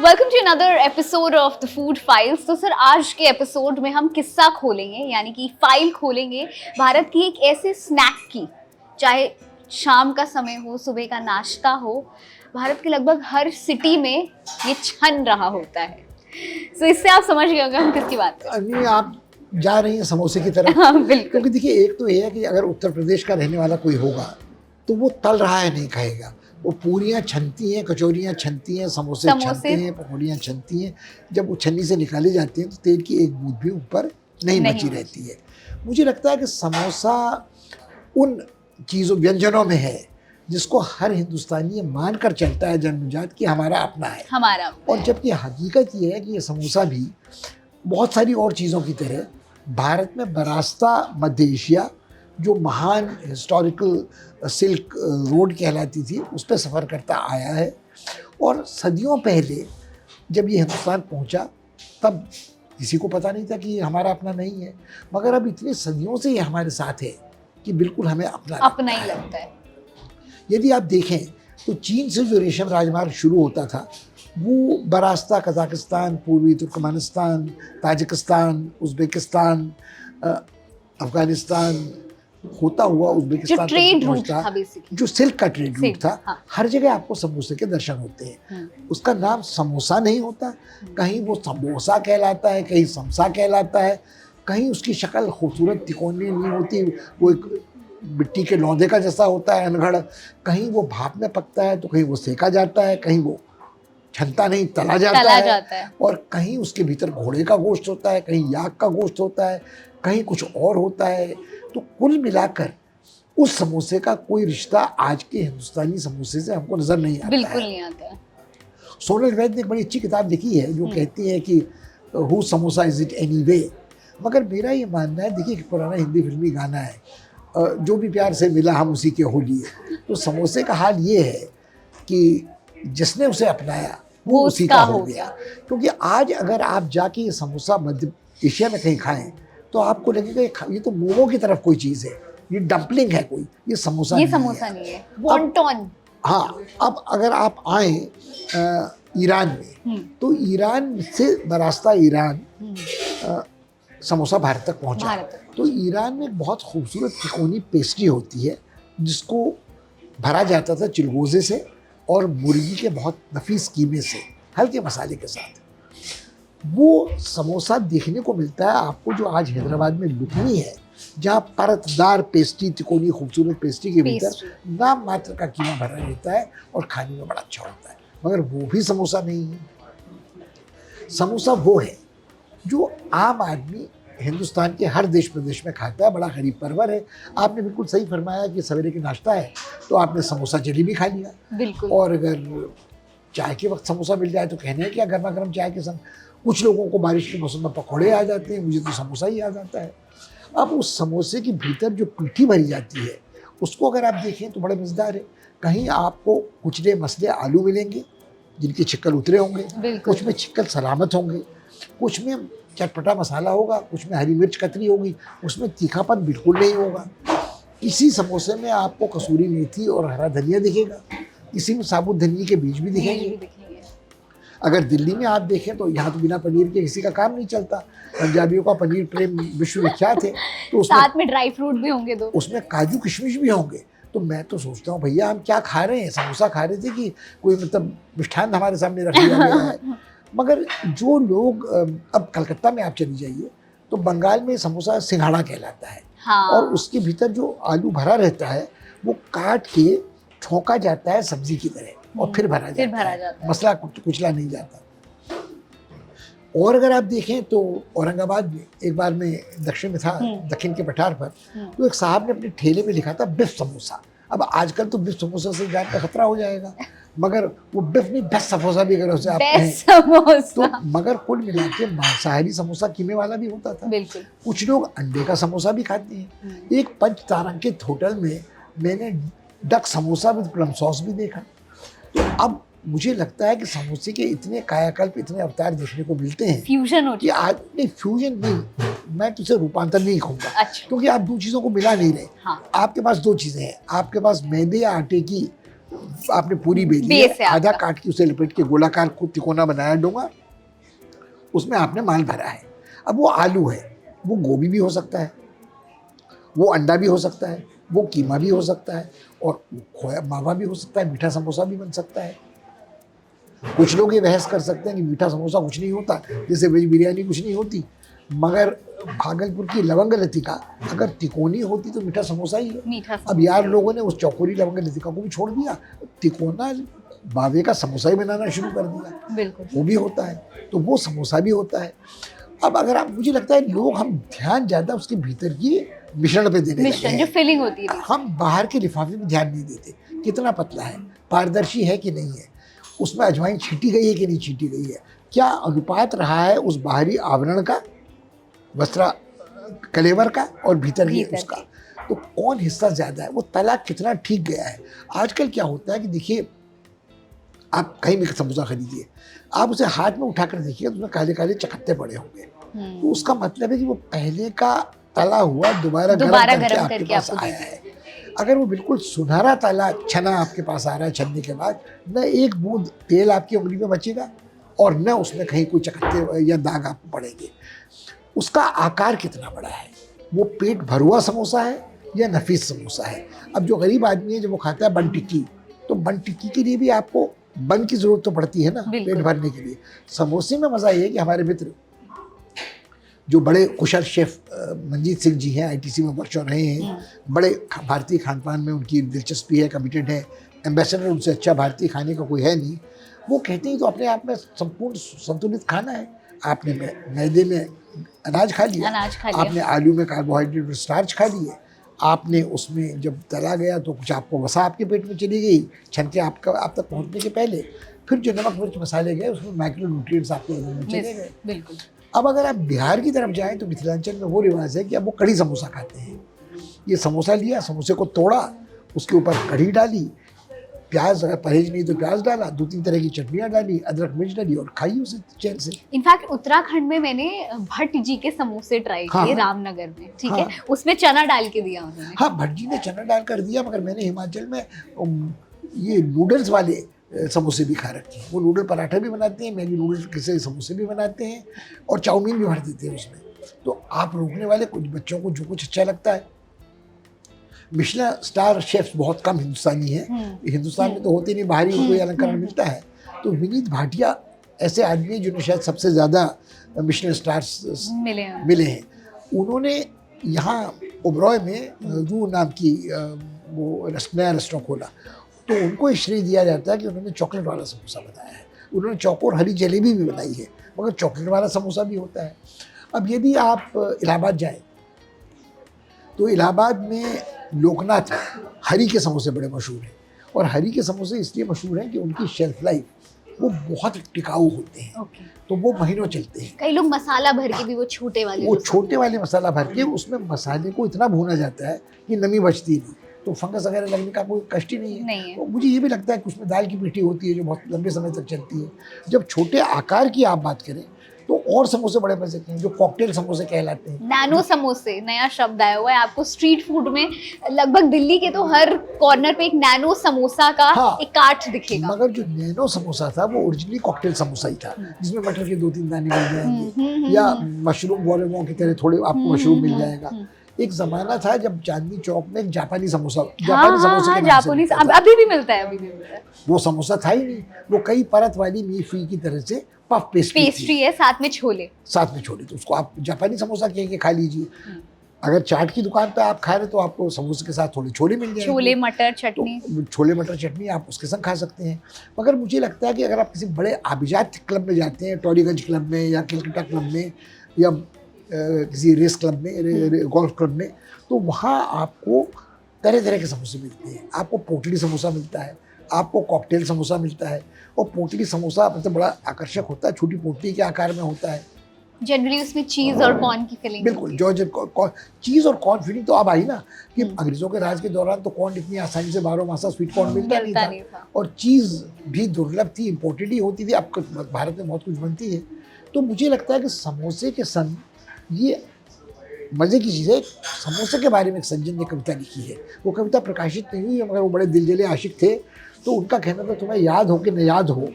Welcome to another episode of the food files. तो sir, आज के एपिसोड में हम किस्सा खोलेंगे, यानी कि फाइल खोलेंगे भारत की एक ऐसे स्नैक की, चाहे शाम का समय हो, सुबह का नाश्ता हो, भारत के लगभग हर सिटी में ये छन रहा होता है। तो इससे आप समझ गए होंगे हम किसकी बात कर रहे हैं। नहीं, आप जा रही हैं समोसे की तरफ। हाँ, बिल्कुल। क्योंकि देखिए, एक तो ये है कि अगर उत्तर प्रदेश का रहने वाला कोई होगा तो वो तल रहा है नहीं कहेगा। वो पूरियाँ छनती हैं, कचौरियाँ छनती हैं, समोसे छनते हैं, पकौड़ियाँ छनती हैं। जब वो छन्नी से निकाली जाती हैं तो तेल की एक बूंद भी ऊपर नहीं बची रहती है। मुझे लगता है कि समोसा उन चीज़ों व्यंजनों में है जिसको हर हिंदुस्तानी मान कर चलता है जन्मजात कि हमारा अपना है, हमारा। और जबकि हकीकत ये है कि ये समोसा भी बहुत सारी और चीज़ों की तरह भारत में बरास्ता मध्य एशिया, जो महान हिस्टोरिकल सिल्क रोड कहलाती थी, उस पर सफ़र करता आया है। और सदियों पहले जब ये हिंदुस्तान पहुंचा तब किसी को पता नहीं था कि ये हमारा अपना नहीं है, मगर अब इतनी सदियों से ये हमारे साथ है कि बिल्कुल हमें अपना ही लगता है। यदि आप देखें तो चीन से जो रेशम राजमार्ग शुरू होता था वो बरास्ता कजाकिस्तान, पूर्वी तुर्कमेनिस्तान, ताजिकिस्तान, उज़्बेकिस्तान, अफ़गानिस्तान होता हुआ उज़्बेकिस्तान ट्रेड रूट था, जो सिल्क का ट्रेड रूट था। हाँ। हर जगह आपको समोसे के दर्शन होते हैं। उसका नाम समोसा नहीं होता, कहीं वो समोसा कहलाता है, कहीं समसा कहलाता है, कहीं उसकी शक्ल खूबसूरत तिकोनी नहीं होती, वो एक मिट्टी के लौंदे का जैसा होता है अनगढ़, कहीं वो भाप में पकता है तो कहीं वो सेका जाता है, कहीं वो छनता नहीं तला जाता है, और कहीं उसके भीतर घोड़े का गोश्त होता है, कहीं याक का गोश्त होता है, कहीं कुछ और होता है। तो कुल मिलाकर उस समोसे का कोई रिश्ता आज के हिंदुस्तानी समोसे से हमको नजर नहीं आता। बिल्कुल नहीं आता है। सोनल वैद ने एक बड़ी अच्छी किताब लिखी है जो कहती है कि who samosa is it any way. मगर मेरा ये मानना है, देखिए पुराना हिंदी फिल्मी गाना है, जो भी प्यार से मिला हम उसी के हो लिए। तो समोसे का हाल ये है कि जिसने उसे अपनाया वो उसी का हो गया। क्योंकि आज अगर आप जाके ये समोसा मध्य एशिया में कहीं खाएं तो आपको लगेगा ये तो मोमो की तरफ कोई चीज़ है, ये डम्पलिंग है कोई, ये समोसा नहीं है। वॉन्टन। हाँ, अब अगर आप आए ईरान में तो ईरान से बरास्ता ईरान समोसा भारत तक पहुंचा। तो ईरान में एक बहुत खूबसूरत तिकोनी पेस्ट्री होती है जिसको भरा जाता था चिलगोज़े से और मुर्गी के बहुत नफीस कीमे से, हल्के मसाले के साथ। वो समोसा देखने को मिलता है आपको जो आज हैदराबाद में लुकनी है, जहाँ परतदार पेस्ट्री, तिकोनी खूबसूरत पेस्ट्री के भीतर नाम मात्र का कीमा भरा रहता है और खाने में बड़ा अच्छा होता है। मगर वो भी समोसा नहीं है। समोसा वो है जो आम आदमी हिंदुस्तान के हर देश प्रदेश में खाता है, बड़ा गरीब परवर है। आपने बिल्कुल सही फरमाया कि सवेरे की नाश्ता है तो आपने समोसा जलेबी खा लिया, बिल्कुल। और अगर चाय के वक्त समोसा मिल जाए तो कहने हैं क्या, गर्मा गर्म चाय के संग। कुछ लोगों को बारिश के मौसम में पकौड़े आ जाते हैं, मुझे तो समोसा ही आ जाता है। अब उस समोसे के भीतर जो पीठी भरी जाती है उसको अगर आप देखें तो बड़े मज़ेदार है। कहीं आपको कुचले मसले आलू मिलेंगे जिनके छिक्कल उतरे होंगे, कुछ में छिक्कल सलामत होंगे, कुछ में चटपटा मसाला होगा, कुछ में हरी मिर्च कतरी होगी, उसमें तीखापन बिल्कुल नहीं होगा। किसी समोसे में आपको कसूरी मेथी और हरा धनिया दिखेगा, किसी में साबुत धनिया के बीज भी दिखेंगे। अगर दिल्ली में आप देखें तो यहाँ तो बिना पनीर के किसी का काम नहीं चलता। पंजाबियों का पनीर प्रेम विश्वविख्यात है, तो उसमें साथ में ड्राई फ्रूट भी होंगे, दो उसमें काजू किशमिश भी होंगे। तो मैं तो सोचता हूँ भैया हम क्या खा रहे हैं, समोसा खा रहे थे कि कोई मतलब मिष्ठान हमारे सामने रख दिया गया है। मगर जो लोग, अब कलकत्ता में आप चली जाइए तो बंगाल में समोसा सिंघाड़ा कहलाता है। हाँ। और उसके भीतर जो आलू भरा रहता है वो काट के ठोका जाता है सब्जी की तरह और फिर भरा जाता है। मसला कुचला नहीं जाता। और अगर आप देखें तो औरंगाबाद में एक बार मैं दक्षिण में था, दक्षिण के पठार पर, तो एक साहब ने अपने ठेले में लिखा था बिफ समोसा। अब आजकल तो बिफ समोसा से जान का खतरा हो जाएगा, मगर वो बिफ नहीं बेस्ट समोसा भी अगर उसे आप कहें तो। मगर कुल मिला के मांसाहारी समोसा कीमे वाला भी होता था। कुछ लोग अंडे का समोसा भी खाते हैं। एक पंच तारांकित होटल में मैंने duck samosa with plum sauce भी देखा। तो अब मुझे लगता है कि समोसे के इतने कायाकल्प, इतने अवतार देखने को मिलते हैं, फ्यूजन हो कि आज नहीं, फ्यूजन नहीं, मैं तुझे रूपांतर नहीं कहूँगा। अच्छा। क्योंकि आप दो चीज़ों को मिला नहीं रहे। हाँ। आपके पास दो चीज़ें हैं, आपके पास मैदे या आटे की आपने पूरी बेली बेस है, है आधा आपका। काट के उसे लपेट के गोलाकार को तिकोना बनाया डोंगा, उसमें आपने माल भरा है। अब वो आलू है, वो गोभी भी हो सकता है, वो अंडा भी हो सकता है, वो कीमा भी हो सकता है, और खोया मावा भी हो सकता है, मीठा समोसा भी बन सकता है। कुछ लोग ये बहस कर सकते हैं कि मीठा समोसा कुछ नहीं होता, जैसे वेज बिरयानी कुछ नहीं होती, मगर भागलपुर की लवंग लतिका अगर तिकोनी होती तो मीठा समोसा ही है। मीठा अब यार लोगों ने उस चौकोरी लवंग लतिका को भी छोड़ दिया, तिकोना बावे का समोसा ही बनाना शुरू कर दिया, बिल्कुल। वो भी होता है, तो वो समोसा भी होता है। अब अगर आप, मुझे लगता है लोग हम ध्यान ज़्यादा उसके भीतर की मिश्रण पे देने लगे मिश्रण जो हैं, फिलिंग होती है। हम बाहर के लिफाफे में ध्यान नहीं देते, कितना पतला है, पारदर्शी है कि नहीं है, उसमें अजवाइन छीटी गई है कि नहीं छीटी गई है, क्या अनुपात रहा है उस बाहरी आवरण का, वस्त्र कलेवर का और भीतर की भीतर उसका, तो कौन हिस्सा ज़्यादा है, वो तला कितना ठीक गया है। आजकल क्या होता है कि देखिए, आप कहीं भी समोसा खरीदिए, आप उसे हाथ में उठाकर देखिए तो उसमें काले काले चकत्ते पड़े होंगे, तो उसका मतलब है कि वो पहले का तला हुआ दोबारा दोबारा गर्म गरम करके करके आपके पास आपको आया है। अगर वो बिल्कुल सुनहरा तला छना आपके पास आ रहा है, छनने के बाद न एक बूंद तेल आपकी उंगली में बचेगा और न उसमें कहीं कोई चकत्ते या दाग आपको पड़ेंगे। उसका आकार कितना बड़ा है, वो पेट भरुआ समोसा है या नफीस समोसा है। अब जो गरीब आदमी है जब वो खाता है बन टिक्की, तो बन टिक्की के लिए भी आपको बन की ज़रूरत तो पड़ती है ना, पेट भरने के लिए। समोसे में मज़ा ये है कि हमारे मित्र जो बड़े कुशल शेफ मंजीत सिंह जी हैं, आईटीसी में वर्षों रहे हैं, बड़े भारतीय खान पान में उनकी दिलचस्पी है, कमिटेड है, एम्बेसडर उनसे अच्छा भारतीय खाने का कोई है नहीं। वो कहते हैं तो अपने आप में संपूर्ण संतुलित खाना है। आपने मैदे में अनाज खा लिया, आपने आलू में कार्बोहाइड्रेट और स्टार्च खा लिए, आपने उसमें जब तला गया तो कुछ आपको वसा आपके पेट में चली गई छन के आप तक पहुंचने के पहले, फिर जो नमक मिर्च मसाले गए उसमें माइक्रो न्यूट्रिएंट्स आपके बदन में चले गए। बिल्कुल। अब अगर आप बिहार की तरफ जाएं तो मिथिलांचल में वो रिवाज है कि अब वो कढ़ी समोसा खाते हैं। ये समोसा लिया, समोसे को तोड़ा, उसके ऊपर कढ़ी डाली, प्याज, अगर परहेज नहीं तो प्याज डाला, 2-3 तरह की चटनियाँ डाली, अदरक मिर्च डाली और खाई उसे चैन से। इनफैक्ट उत्तराखंड में मैंने भट्ट जी के समोसे ट्राई किए, रामनगर में, ठीक है, उसमें चना डाल के दिया उन्होंने। हाँ, भट्ट जी ने चना डाल कर दिया, मगर मैंने हिमाचल में ये नूडल्स वाले समोसे भी खा रखे हैं। वो नूडल पराठा भी बनाते हैं, मैगी नूडल्स के समोसे भी बनाते हैं और चाउमीन भी भर देते हैं उसमें। तो आप रोकने वाले कुछ बच्चों को जो कुछ अच्छा लगता है। मिशेलिन स्टार शेफ्स बहुत कम हिंदुस्तानी हैं, हिंदुस्तान में तो होते नहीं, बाहरी कोई अलंकरण मिलता है। तो विनीत भाटिया ऐसे आदमी हैं जिन्हें शायद सबसे ज़्यादा मिशेलिन स्टार्स मिले हैं। उन्होंने यहाँ ओबरॉय में रू नाम की वो नया रेस्टोरेंट खोला, तो उनको श्रेय दिया जाता है कि उन्होंने चॉकलेट वाला समोसा बनाया है। उन्होंने चौकोर हरी जलेबी भी बनाई है, मगर चॉकलेट वाला समोसा भी होता है। अब यदि आप इलाहाबाद जाएं तो इलाहाबाद में लोकनाथ हरी के समोसे बड़े मशहूर हैं, और हरी के समोसे इसलिए मशहूर हैं कि उनकी शेल्फ लाइफ वो बहुत टिकाऊ होते हैं, तो वो महीनों चलते हैं। कई लोग मसाला भर के भी वो छोटे वाले मसाला भर के उसमें मसाले को इतना भूना जाता है कि नमी बचती नहीं, तो फंगस वगैरह लगने का कोई कष्ट ही नहीं है। तो मुझे ये भी लगता है कि उसमें दाल की पीठी होती है जो बहुत लंबे समय तक चलती है। जब छोटे आकार की आप बात करें तो और समोसे बड़े मजे के हैं जो कॉकटेल समोसे कहलाते हैं। नैनो समोसे नया शब्द आया हुआ है, आपको स्ट्रीट फूड में लगभग दिल्ली के तो हर कॉर्नर पे एक नैनो समोसा का एक कार्ट दिखेगा। मगर जो नैनो समोसा था वो ओरिजिनली कॉकटेल समोसा ही था, जिसमें मटर के 2-3 दाने मिल जाएंगे या मशरूम वॉलेमो की तरह थोड़े आपको मशरूम मिल जाएगा। एक जमाना था जब चांदनी चौक में जापानी समोसा, जापानी अभी भी मिलता है, वो समोसा था ही नहीं, वो कई परत वाली मीठी की तरह से पफ पेस्ट्री है, साथ में छोले, तो उसको आप जापानी समोसा कह के खा लीजिए। अगर चाट की दुकान पे आप खा रहे तो आपको समोसे के साथ थोड़े छोले मिल जाएंगे, छोले मटर चटनी, तो छोले मटर चटनी आप उसके संग खा सकते हैं। मगर मुझे लगता है कि अगर आप किसी बड़े आबिजात क्लब में जाते हैं, टॉलीगंज क्लब में या कलकत्ता क्लब में या किसी रेस क्लब में, गोल्फ क्लब में, तो वहाँ आपको तरह तरह के समोसे मिलते हैं। आपको पोटली समोसा मिलता है, आपको कॉकटेल समोसा मिलता है, और पोटली समोसा मतलब बड़ा आकर्षक होता है, छोटी पोटली के आकार में होता है। जनरली उसमें चीज़ और कॉर्न की फिलिंग, बिल्कुल, चीज़ और कॉर्न फिलिंग तो अब आई ना, कि अंग्रेजों के राज के दौरान तो कॉर्न इतनी आसानी से 12 मासा स्वीट कॉर्न मिलता नहीं था, और चीज़ भी दुर्लभ थी, इम्पोर्टेड ही होती थी। अब भारत में बहुत कुछ बनती है। तो मुझे लगता है कि समोसे के संग ये मज़े की चीज़ है, समोसे के बारे में एक सज्जन ने कविता लिखी है। वो कविता प्रकाशित नहीं हुई है, मगर वो बड़े दिलजले आशिक थे। तो उनका कहना था, तुम्हें याद हो कि न याद हो,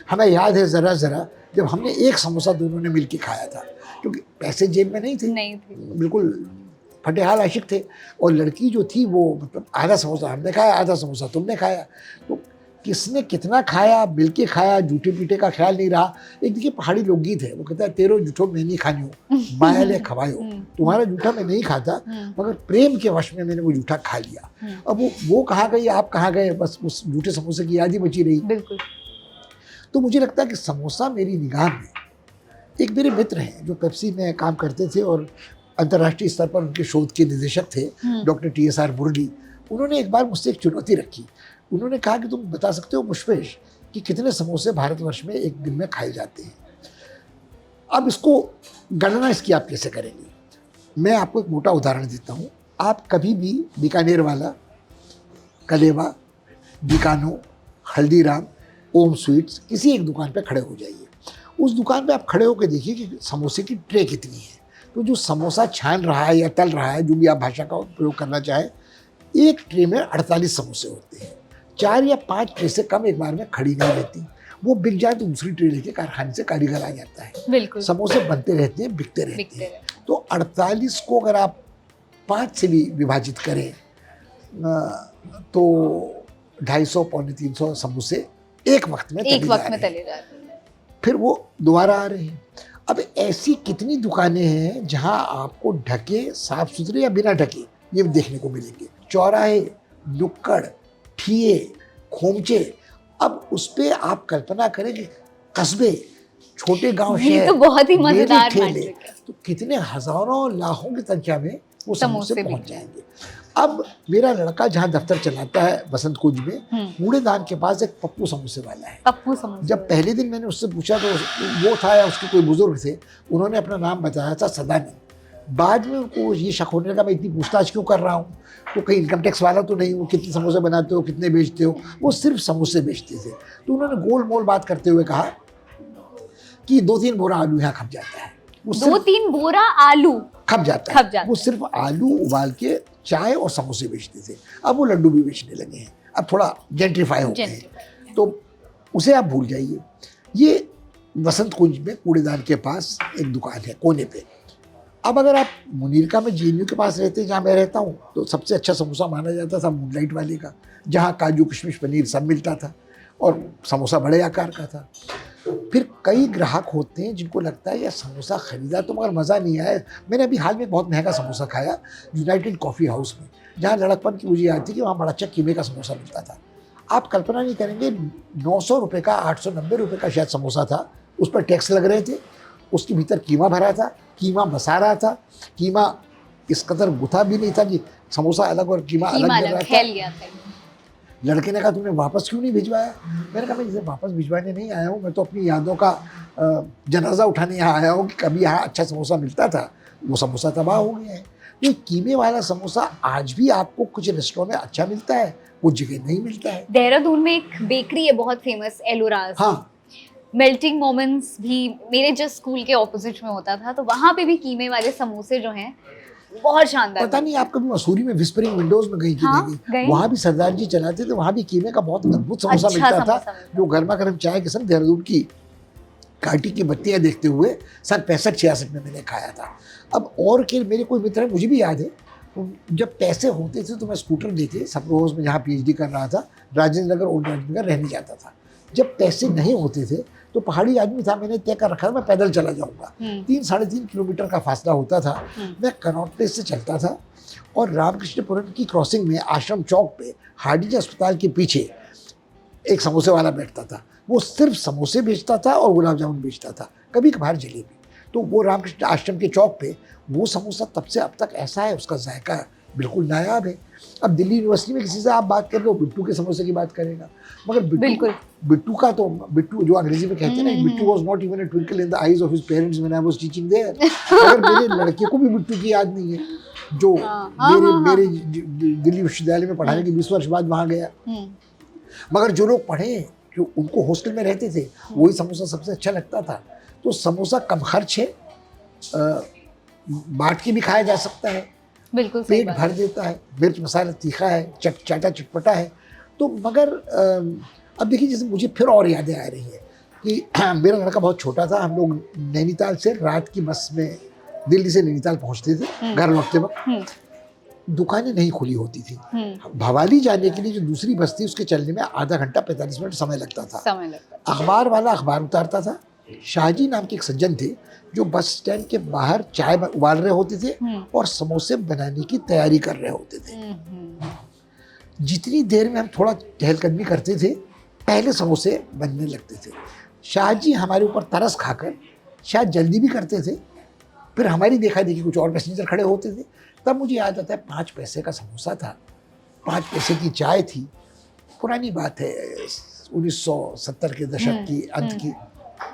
हमें याद है ज़रा ज़रा जब हमने एक समोसा दोनों ने मिल के खाया था। क्योंकि पैसे जेब में नहीं थे, बिल्कुल फटेहाल आशिक थे। और लड़की जो थी वो मतलब आधा समोसा हमने खाया, आधा समोसा तुमने खाया। तो किसने कितना खाया, मिल के खाया, जूठे पीठे का ख्याल नहीं रहा। एक देखिए पहाड़ी लोकगीत है, वो कहता है, तेरो जूठो मैं नहीं खानियो माया ले खवायो। तुम्हारा जूठा मैं नहीं खाता, मगर प्रेम के वश में मैंने वो जूठा खा लिया। अब वो कहाँ गई, आप कहाँ गए, बस उस जूठे समोसे की याद ही बची रही। बिल्कुल। तो मुझे लगता है कि समोसा मेरी निगाह में, एक मेरे मित्र हैं जो पेप्सी में काम करते थे और अंतर्राष्ट्रीय स्तर पर उनके शोध के निदेशक थे, डॉक्टर TSR मुरली। उन्होंने एक बार मुझसे एक चुनौती रखी। उन्होंने कहा कि तुम बता सकते हो मुशपेश कि कितने समोसे भारतवर्ष में एक दिन में खाए जाते हैं। अब इसको गणना इसकी आप कैसे करेंगे? मैं आपको एक मोटा उदाहरण देता हूँ। आप कभी भी बीकानेर वाला, कलेवा, बीकानो, हल्दीराम, ओम स्वीट्स किसी एक दुकान पे खड़े हो जाइए। उस दुकान पे आप खड़े होकर देखिए कि समोसे की ट्रे कितनी है। तो जो समोसा छान रहा है या तल रहा है, जो भी आप भाषा का प्रयोग करना चाहें, एक ट्रे में 48 समोसे होते हैं। 4 या 5 ट्रे से कम एक बार में खड़ी नहीं रहती। वो बिक जाए तो दूसरी ट्रे लेके कारखाने से कारीगर आ जाता है। बिल्कुल। समोसे बनते रहते हैं, बिकते रहते हैं। तो 48 को अगर आप 5 से भी विभाजित करें तो 250 पौने 300 समोसे एक वक्त में तले जा रहे हैं। फिर वो दोबारा आ रहे हैं। अब ऐसी कितनी दुकानें हैं जहां आपको ढके, साफ सुथरे या बिना ढके, ये देखने को मिलेंगे। चौराहे, नुक्कड़, ठिये, खोमचे। अब उस पे आप कल्पना करें कि कस्बे, छोटे गांव, शहर, तो बहुत ही मजेदार ठेले, तो कितने हजारों लाखों की संख्या में वो समोसे पहुंच जाएंगे। अब मेरा लड़का जहाँ दफ्तर चलाता है बसंत कुंज में, कूड़ेदान के पास एक पप्पू समोसे वाला है। पप्पू समोसे। जब पहले दिन मैंने उससे पूछा तो वो था या उसके कोई बुजुर्ग थे, उन्होंने अपना नाम बताया था सदानंद। बाद में उनको ये शक होने लगा, मैं इतनी पूछताछ क्यों कर रहा हूँ, तो कहीं इनकम टैक्स वाला तो नहीं हूँ, कितने समोसे बनाते हो, कितने बेचते हो। वो सिर्फ समोसे बेचते थे। तो उन्होंने गोल मोल बात करते हुए कहा कि 2-3 बोरा आलू यहाँ खप जाता है। 2-3 बोरा आलू खप जाता है। वो सिर्फ आलू उबाल के चाय और समोसे बेचते थे। अब वो लड्डू भी बेचने लगे हैं, अब थोड़ा जेंट्रीफाई हो गए हैं। तो उसे आप भूल जाइए। ये बसंत कुंज में कूड़ेदान के पास एक दुकान है कोने पे। अब अगर आप मुनीरका में JNU के पास रहते हैं, जहाँ मैं रहता हूँ, तो सबसे अच्छा समोसा माना जाता था मूनलाइट वाले का, जहाँ काजू, किशमिश, पनीर सब मिलता था और समोसा बड़े आकार का था। फिर कई ग्राहक होते हैं जिनको लगता है यार समोसा खरीदा तो मगर मज़ा नहीं आया। मैंने अभी हाल में बहुत महंगा समोसा खाया यूनाइटेड कॉफ़ी हाउस में, जहाँ लड़कपन की मुझे याद थी कि वहाँ बड़ा अच्छा कीमे का समोसा मिलता था। आप कल्पना नहीं करेंगे, 900 रुपये का, 890 रुपये का शायद समोसा था। उस पर टैक्स लग रहे थे। उसके भीतर कीमा भरा था, कीमा बसा रहा था, कीमा इस कदर गुथा भी नहीं था कि समोसा अलग और कीमा अलग गया था। लड़के ने कहा तुमने वापस क्यों नहीं भिजवाया? मैंने कहा मैं इसे वापस भिजवाने नहीं आया हूँ, मैं तो अपनी यादों का जनाजा उठाने यहाँ आया हूँ कि कभी यहाँ अच्छा समोसा मिलता था, वो समोसा तबाह हो गया है। ये कीमे वाला समोसा आज भी आपको कुछ रेस्टोरेंट में अच्छा मिलता है, कुछ जगह नहीं मिलता है। देहरादून में एक बेकरी है बहुत फेमस, एलोराज। हाँ, मेल्टिंग मोमेंट्स भी मेरे जस्ट स्कूल के ऑपोजिट में होता था, तो वहाँ पे भी कीमे वाले समोसे जो हैं बहुत शानदार। पता नहीं आप कभी मसूरी में विस्परिंग विंडोज में गई कि नहीं? वहाँ भी सरदार जी चलाते थे, वहाँ भी कीमे का बहुत अद्भुत समोसा मिलता था, जो गर्मा गर्म चाय के संग देहरादून की काटी की बत्तियाँ देखते हुए सन 65-66 में मैंने खाया था। अब और के मेरे कोई मित्र है, मुझे भी याद है, जब पैसे होते थे तो मैं स्कूटर लेके सप्रोज में जहाँ PhD कर रहा था, राजेंद्र नगर, ओल्ड राजेंद्र नगर रहने जाता था। जब पैसे नहीं होते थे तो पहाड़ी आदमी था, मैंने तय कर रखा था मैं पैदल चला जाऊंगा। 3-3.5 किलोमीटर का फासला होता था। मैं कनॉट प्लेस से चलता था और रामकृष्णपुरम की क्रॉसिंग में आश्रम चौक पे हार्डिंज अस्पताल के पीछे एक समोसे वाला बैठता था। वो सिर्फ समोसे बेचता था और गुलाब जामुन बेचता था, कभी कभार जलेबी। तो वो रामकृष्ण आश्रम के चौक पे वो समोसा तब से अब तक ऐसा है, उसका जायका बिल्कुल नायाब है। अब दिल्ली यूनिवर्सिटी में किसी से आप बात कर लो, बिट्टू के समोसे की बात करेगा, मगर बिट्टू का तो, बिट्टू जो अंग्रेजी में कहते हैं ना, Bittu was not even a twinkle in the eyes of his parents when I was teaching there. अगर मेरे लड़के को भी बिट्टू की याद नहीं है, जो मेरे दिल्ली विश्वविद्यालय में पढ़ाने के 20 वर्ष बाद वहाँ गया। मगर जो लोग पढ़े, जो उनको हॉस्टल में रहते थे, वही समोसा सबसे अच्छा लगता था। तो समोसा कम खर्च है, बांट के भी खाया जा सकता है, बिल्कुल सही पेट बात भर देता है, मिर्च मसाला तीखा है, चाटा चटपटा है। तो मगर अब देखिए, जैसे मुझे फिर और यादें आ रही हैं कि मेरा लड़का बहुत छोटा था, हम लोग नैनीताल से रात की बस में दिल्ली से नैनीताल पहुंचते थे, घर लौटते वक्त दुकानें नहीं खुली होती थी। भवाली जाने के लिए जो दूसरी बस थी उसके चलने में आधा घंटा 45 मिनट समय लगता था। अखबार वाला अखबार उतारता था। शाहजी नाम के एक सज्जन थे जो बस स्टैंड के बाहर चाय उबाल रहे होते थे और समोसे बनाने की तैयारी कर रहे होते थे। जितनी देर में हम थोड़ा चहलकदमी करते थे, पहले समोसे बनने लगते थे। शाहजी हमारे ऊपर तरस खाकर शायद जल्दी भी करते थे, फिर हमारी देखा देखी कुछ और पैसेंजर खड़े होते थे। तब मुझे याद आता है 5 पैसे का समोसा था, 5 पैसे की चाय थी। पुरानी बात है, 1970 के दशक की अंत की,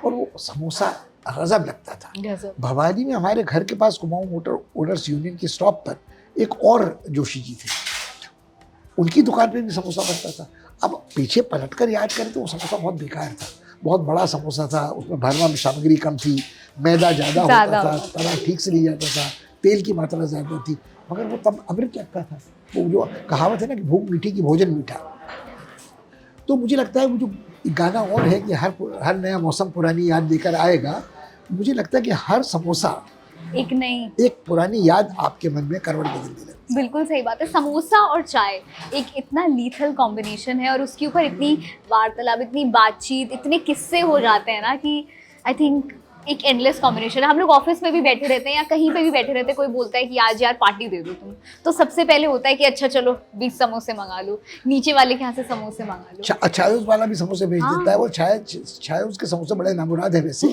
और वो समोसा गजब लगता था। भवाली में हमारे घर के पास कुमाऊं मोटर ओनर्स यूनियन के स्टॉप पर एक और जोशी जी थे, उनकी दुकान पे भी समोसा बनता था। अब पीछे पलटकर याद करें तो वो समोसा बहुत बेकार था, बहुत बड़ा समोसा था, उसमें भरवा में सामग्री कम थी, मैदा ज़्यादा होता था, तवा ठीक से नहीं जाता था, तेल की मात्रा ज़्यादा थी, मगर वो तब अमृत लगता था। वो जो कहावत है ना कि भूख मीठी की भोजन मीठा। तो मुझे लगता है वो जो गाना और है कि हर नया मौसम पुरानी याद लेकर आएगा, मुझे लगता है कि हर समोसा एक पुरानी याद आपके मन में करवट बदल देगा। बिल्कुल सही बात है। समोसा और चाय एक इतना लीथल कॉम्बिनेशन है और उसके ऊपर इतनी वार्तालाप, इतनी बातचीत, इतने किस्से हो जाते हैं ना कि आई थिंक एक एंडलेस कॉम्बिनेशन है। हम लोग ऑफिस में भी बैठे रहते हैं या कहीं पे भी बैठे रहते हैं, कोई बोलता है कि आज यार पार्टी दे दो तुम, तो सबसे पहले होता है कि अच्छा चलो 20 समोसे मंगा लो, नीचे वाले के यहाँ से समोसे मंगा लो। छायूस वाला भी समोसे भेज देता है। वो छायूस के समोसे बड़े नामुराद है वैसे,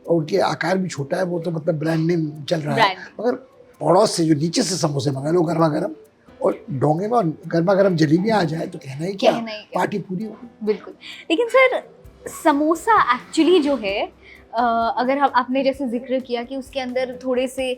और उनके आकार भी छोटा है, वो तो मतलब ब्रांड नेम चल रहा है। मगर पड़ोस से जो नीचे से समोसे मंगा लो गर्मा गर्म, और डोंगे में गर्मा गर्म जलेबियाँ आ जाए तो कहना ही क्या, पार्टी पूरी हो। बिल्कुल। लेकिन सर समोसा एक्चुअली जो है, अगर हम आपने जैसे जिक्र किया कि उसके अंदर थोड़े से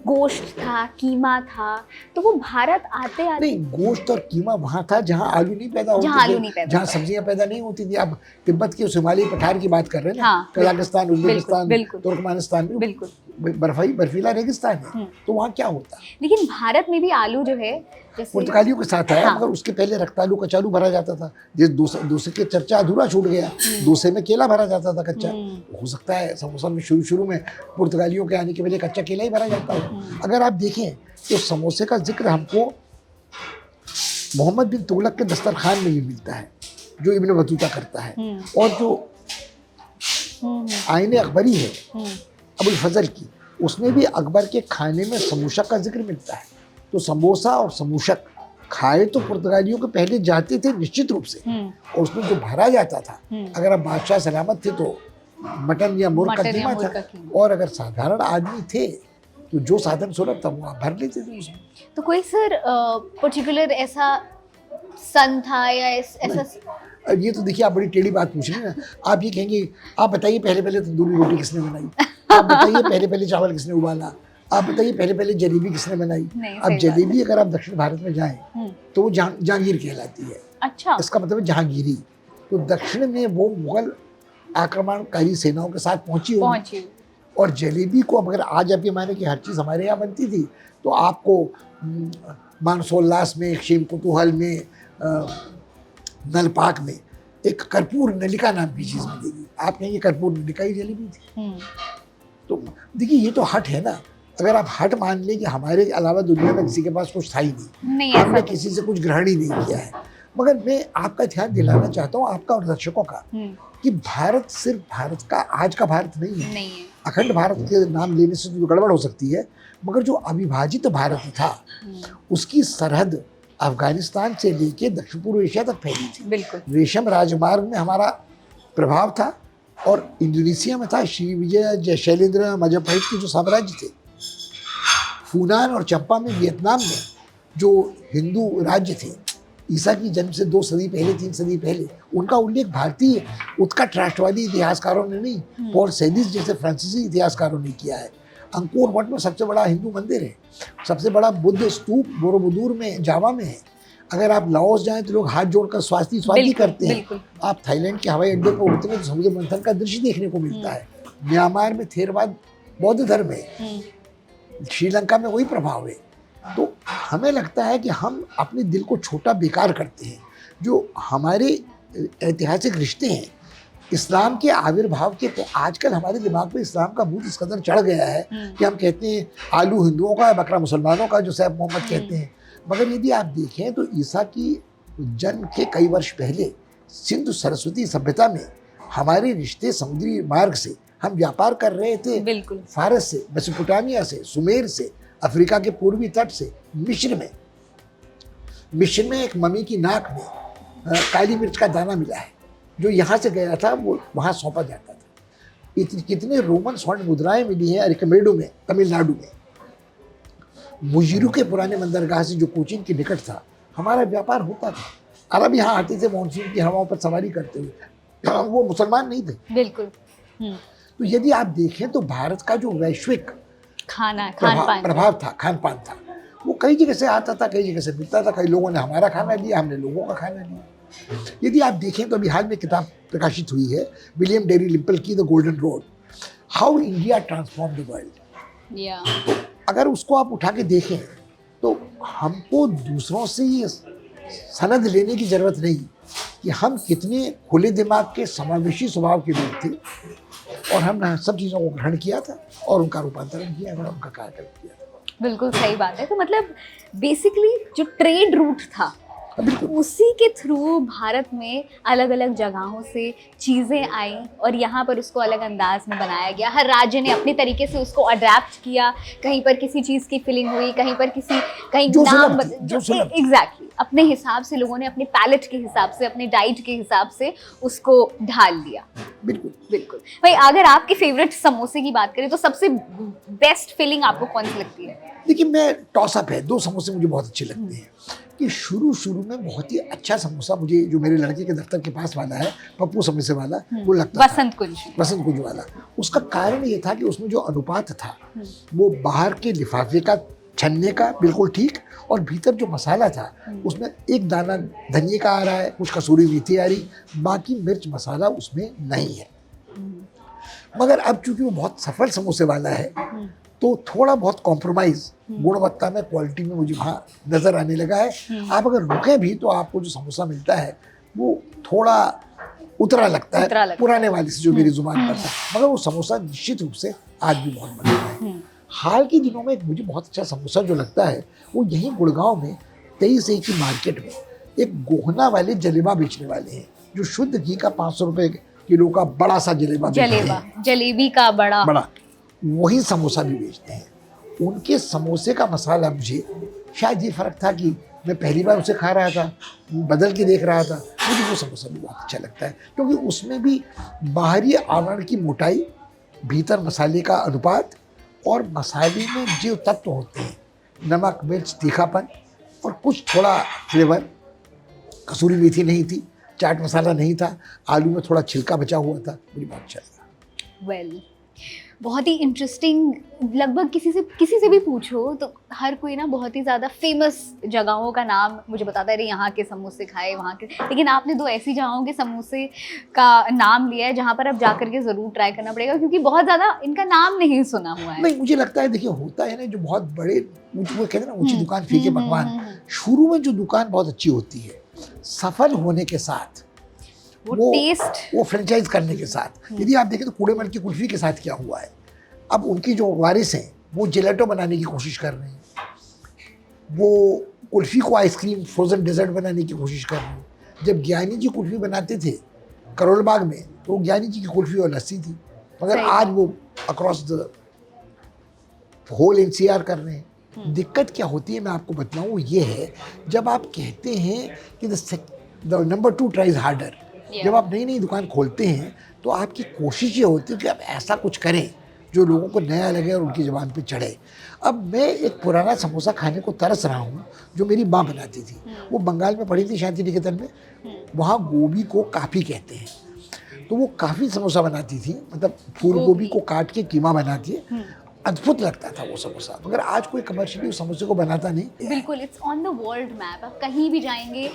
गोश्त था, कीमा था, तो वो भारत आते नहीं, गोश्त और कीमा वहाँ था जहाँ आलू नहीं पैदा होते थे, जहाँ सब्जियाँ पैदा नहीं होती थी। अब तिब्बत के उस हिमालयी पठार की बात कर रहे हैं ना, कजाकिस्तान, उज्बेकिस्तान, तुर्कमेनिस्तान में बिल्कुल बर्फीला रेगिस्तान है, तो वहाँ क्या होता। लेकिन भारत में भी आलू जो है पुर्तगालियों के साथ आया, मगर उसके पहले रक्तालू कचालू भरा जाता था। जिस दूसरे के चर्चा अधूरा छूट गया, दूसरे में केला भरा जाता था कच्चा। हो सकता है समोसा में शुरू में पुर्तगालियों के आने के पहले कच्चा केला ही भरा जाता हो। अगर आप देखें तो समोसे का जिक्र हमको मोहम्मद बिन तुगलक के दस्तरखान में भी मिलता है, जो इब्न बतूता करता है, और जो आईने अकबरी है अबुल फजल की, उसमें भी अकबर के खाने में समूशक का जिक्र मिलता है। तो समोसा और समूशक खाए तो पुर्तगालियों के पहले जाते थे निश्चित रूप से, और उसमें जो भरा जाता था, अगर आप बादशाह सलामत थे तो मटन या मुर्ग का कीमा था, और अगर साधारण आदमी थे तो जो साधन सुलभ था वो आप भर लेते थे उसमें। तो कोई सर पर्टिकुलर ऐसा सन था या ऐसा? ये तो देखिए आप बड़ी टेढ़ी बात पूछ रहे हैं ना। आप ये कहेंगे, आप बताइए पहले तंदूरी रोटी किसने बनाई, आप बताइए पहले चावल किसने उबाला, आप बताइए पहले जलेबी किसने बनाई। अब जलेबी अगर आप दक्षिण भारत में जाएं तो वो जहांगीर कहलाती है। अच्छा। इसका मतलब है जहांगीरी। तो दक्षिण में वो मुगल आक्रमणकारी सेनाओं के साथ पहुंची। और जलेबी को अगर आज आप ये माने कि हर चीज़ हमारे यहाँ बनती थी, तो आपको मानसोल्लास में, क्षेम कुतूहल में, नलपाक में एक कर्पूर नलिका नाम की चीज़ मिलेगी। आप कहेंगे कर्पूर नलिका ही जलेबी थी। तो देखिए ये तो हट है ना। अगर आप हट मान लें कि हमारे अलावा दुनिया में किसी के पास कुछ था ही नहीं, हमने किसी से कुछ ग्रहण ही नहीं किया है, मगर मैं आपका ध्यान दिलाना चाहता हूँ, आपका और दर्शकों का, कि भारत सिर्फ भारत का आज का भारत नहीं है। अखंड भारत के नाम लेने से तो गड़बड़ हो सकती है, मगर जो अविभाजित भारत था उसकी सरहद अफगानिस्तान से लेके दक्षिण पूर्व एशिया तक फैली थी। बिल्कुल। रेशम राजमार्ग में हमारा प्रभाव था, और इंडोनेशिया में था श्री विजय शैलेंद्र मजपहित के जो साम्राज्य थे। फूनान और चंपा में, वियतनाम में जो हिंदू राज्य थे, ईसा की जन्म से 2 सदी पहले, 3 सदी पहले, उनका उल्लेख भारतीय उत्कट राष्ट्रवादी इतिहासकारों ने नहीं, पॉल सेडिस जैसे फ्रांसीसी इतिहासकारों ने किया है। अंकोर वट में सबसे बड़ा हिंदू मंदिर है, सबसे बड़ा बुद्ध स्तूप बोरोबुदूर में, जावा में है। अगर आप लाओस जाएं तो लोग हाथ जोड़कर स्वाति करते हैं। आप थाईलैंड के हवाई अड्डे पर उतरे तो समुद्र मंथन का दृश्य देखने को मिलता है। म्यांमार में थेरवाद बौद्ध धर्म है। श्रीलंका में वही प्रभाव है। तो हमें लगता है कि हम अपने दिल को छोटा बेकार करते हैं। जो हमारे ऐतिहासिक रिश्ते हैं इस्लाम के आविर्भाव के, तो आजकल हमारे दिमाग में इस्लाम का भूत इस कदर चढ़ गया है कि हम कहते हैं आलू हिंदुओं का, बकरा मुसलमानों का, जो सैफ मोहम्मद कहते हैं। मगर यदि आप देखें तो ईसा की जन्म के कई वर्ष पहले सिंधु सरस्वती सभ्यता में हमारे रिश्ते समुद्री मार्ग से, हम व्यापार कर रहे थे बिल्कुल फारस से, मेसोपोटामिया से, सुमेर से, अफ्रीका के पूर्वी तट से, मिस्र में एक मम्मी की नाक में काली मिर्च का दाना मिला है, जो यहाँ से गया था वो वहाँ सौंपा जाता था। कितने रोमन स्वर्ण मुद्राएं मिली हैं अरिकमेडो में, तमिलनाडु में। मुजीरू के पुराने बंदरगाह से जो कोचीन के निकट था हमारा व्यापार होता था। अरब यहाँ आते थे मानसून की हवाओं पर सवारी करते हुए, वो मुसलमान नहीं थे। बिल्कुल। तो यदि आप देखें तो भारत का जो वैश्विक प्रभाव था, खान पान था, वो कई जगह से आता था, कई जगह से मिलता था। कई लोगों ने हमारा खाना लिया, हमने लोगों का खाना लिया। यदि आप देखें तो अभी हाल में किताब प्रकाशित हुई है विलियम डेरी लिम्पल की, the golden road, how India transform the world. अगर उसको आप उठा के देखें तो हमको दूसरों से ये सनद लेने की जरूरत नहीं कि हम कितने खुले दिमाग के समावेशी स्वभाव के लोग थे, और हमने सब चीज़ों को ग्रहण किया था और उनका रूपांतरण किया और उनका कार्यक्रम किया था। बिल्कुल सही बात है। तो मतलब बेसिकली जो ट्रेड रूट था उसी के थ्रू भारत में अलग अलग जगहों से चीज़ें आई और यहाँ पर उसको अलग अंदाज में बनाया गया। हर राज्य ने अपने तरीके से उसको अडेप्ट किया। कहीं पर किसी चीज़ की फीलिंग हुई, कहीं पर कहीं नाम एग्जैक्टली अपने हिसाब से लोगों ने अपने पैलेट के हिसाब से, अपने डाइट के हिसाब से उसको ढाल लिया। बिल्कुल बिल्कुल भाई। अगर आपके फेवरेट समोसे की बात करें तो सबसे बेस्ट फीलिंग आपको कौन सी लगती है? देखिए, मैं टॉसअप है, दो समोसे मुझे बहुत अच्छे लगते हैं। कि शुरू में बहुत ही अच्छा समोसा मुझे, जो मेरे लड़के के दफ्तर के पास वाला है, पप्पू समोसे वाला, वो लगता वसंत कुंज वाला। उसका कारण ये था कि उसमें जो अनुपात था वो बाहर के लिफाफे का छन्ने का बिल्कुल ठीक, और भीतर जो मसाला था उसमें एक दाना धनिए का आ रहा है, कुछ कसूरी मेथी आ रही, बाकी मिर्च मसाला उसमें नहीं है। मगर अब चूंकि वो बहुत सफल समोसे वाला है तो थोड़ा बहुत कॉम्प्रोमाइज गुणवत्ता में, क्वालिटी में मुझे वहाँ नजर आने लगा है। आप अगर रुके भी तो आपको जो समोसा मिलता है वो थोड़ा उतरा लगता है पुराने वाले से, जो मेरी जुबान पर था। मगर वो समोसा निश्चित रूप से आज भी बहुत बढ़िया है। हाल के दिनों में मुझे बहुत अच्छा समोसा जो लगता है वो यहीं गुड़गांव में 23A की मार्केट में एक गोहना वाले जलेबा बेचने वाले हैं, जो शुद्ध घी का 500 रुपये किलो का बड़ा सा जलेबी का बड़ा वही समोसा भी बेचते हैं। उनके समोसे का मसाला, मुझे शायद ये फ़र्क था कि मैं पहली बार उसे खा रहा था, बदल के देख रहा था, मुझे वो समोसा भी बहुत अच्छा लगता है, क्योंकि उसमें भी बाहरी आवरण की मोटाई, भीतर मसाले का अनुपात, और मसाले में जो तत्व होते हैं, नमक, मिर्च, तीखापन, और कुछ थोड़ा फ्लेवर, कसूरी मेथी नहीं थी, चाट मसाला नहीं था, आलू में थोड़ा छिलका बचा हुआ था, मुझे बहुत अच्छा लगा। बहुत ही इंटरेस्टिंग। लगभग किसी से भी पूछो तो हर कोई ना बहुत ही ज़्यादा फेमस जगहों का नाम मुझे बताता है, अरे यहाँ के समोसे खाए, वहाँ के। लेकिन आपने दो ऐसी जगहों के समोसे का नाम लिया है जहाँ पर अब जाकर के ज़रूर ट्राई करना पड़ेगा, क्योंकि बहुत ज़्यादा इनका नाम नहीं सुना हुआ है। नहीं, मुझे लगता है, देखिए होता है ना, जो बहुत बड़े वो कहते हैं ना ऊँची दुकान फीके पकवान, शुरू में जो दुकान बहुत अच्छी होती है, सफल होने के साथ वो टेस्ट, वो फ्रेंचाइज करने के साथ, यदि आप देखें तो कूड़ेमल की कुल्फी के साथ क्या हुआ है, अब उनकी जो वारिस हैं वो जिलेटो बनाने की कोशिश कर रहे हैं, वो कुल्फी को आइसक्रीम फ्रोजन डेजर्ट बनाने की कोशिश कर रहे हैं। जब ज्ञानी जी कुल्फी बनाते थे करोल बाग में, तो ज्ञानी जी की कुल्फी और लस्सी थी, मगर आज वो अक्रॉस द होल NCR कर रहे हैं। दिक्कत क्या होती है, मैं आपको बताऊँ, ये है जब आप कहते हैं कि द नंबर 2 ट्राइज हार्डर। जब आप नई दुकान खोलते हैं तो आपकी कोशिश ये होती है कि आप ऐसा कुछ करें जो लोगों को नया लगे और उनकी ज़बान पे चढ़े। अब मैं एक पुराना समोसा खाने को तरस रहा हूँ जो मेरी माँ बनाती थी। वो बंगाल में पढ़ी थी, शांति निकेतन में। वहाँ गोभी को काफ़ी कहते हैं, तो वो काफ़ी समोसा बनाती थी, मतलब फूल गोभी को काट के कीमा बनाती है, अद्भुत लगता था वो समोसा, मगर आज कोई कमर्शियली उस समोसे को बनाता नहीं। बिल्कुल, it's on the world map. आप कहीं भी जाएंगे,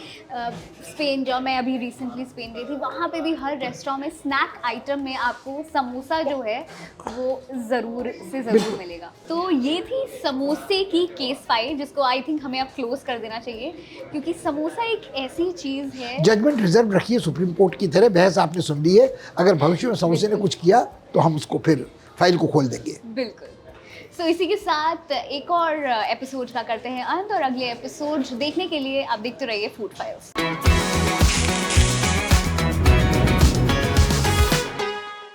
स्पेन जाओ, मैं अभी रिसेंटली स्पेन गई थी, वहाँ पे भी हर रेस्टोरेंट में स्नैक आइटम में आपको समोसा जो है वो ज़रूर से ज़रूर मिलेगा। तो ये थी समोसे की केस फाइल, जिसको आई थिंक हमें अब क्लोज कर देना चाहिए, क्योंकि समोसा एक ऐसी चीज़ है। जजमेंट रिजर्व रखिए सुप्रीम कोर्ट की तरह, बहस आपने सुन ली है, अगर भविष्य में समोसे ने कुछ किया तो हम उसको फिर फाइल को खोल देंगे। बिल्कुल। सो इसी के साथ एक और एपिसोड का करते हैं अंत, और अगले एपिसोड देखने के लिए आप देखते रहिए फूड फाइल्स।